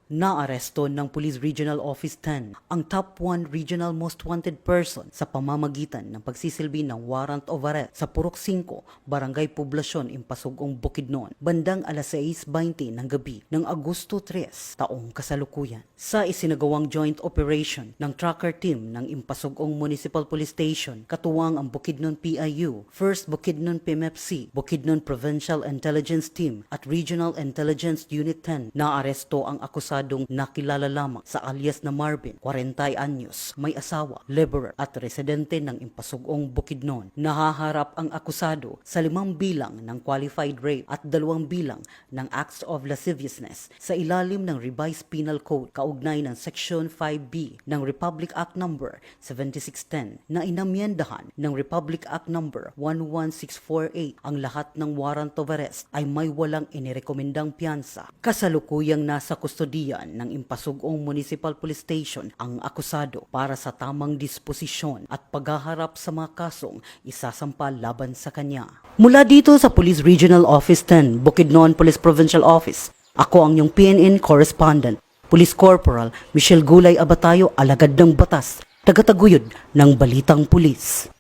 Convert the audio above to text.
Naaresto ng Police Regional Office 10 ang top 1 regional most wanted person sa pamamagitan ng pagsisilbi ng warrant of arrest sa Purok 5, Barangay Poblasyon, Impasugong, Bukidnon, bandang alas 6:20 ng gabi ng Agosto 3, taong kasalukuyan. Sa isinagawang joint operation ng tracker team ng Impasugong Municipal Police Station, katuwang ang Bukidnon PIU, 1st Bukidnon PMFC, Bukidnon Provincial Intelligence Team at Regional Intelligence Unit 10, naaresto ang akusadong nakilala lamang sa alias na Marvin, 40 anyos, may asawa, laborer at residente ng Impasugong, Bukidnon. Nahaharap ang akusado sa 5 bilang ng qualified rape at 2 bilang ng acts of lasciviousness sa ilalim ng Revised Penal Code kaugnay ng Section 5B ng Republic Act No. 7610 na inamyendahan ng Republic Act No. 11648. Ang lahat ng warrant of arrest ay may walang inirekomendang piyansa. Kasalukuyang nasa kustodiya ng Impasugong Municipal Police Station ang akusado para sa tamang disposisyon at paghaharap sa mga kasong isasampa laban sa kanya. Mula dito sa Police Regional Office 10, Bukidnon Police Provincial Office, ako ang iyong PNN correspondent, Police Corporal Michelle Gulay Abatayo, alagad ng batas, tagataguyod ng Balitang Pulis.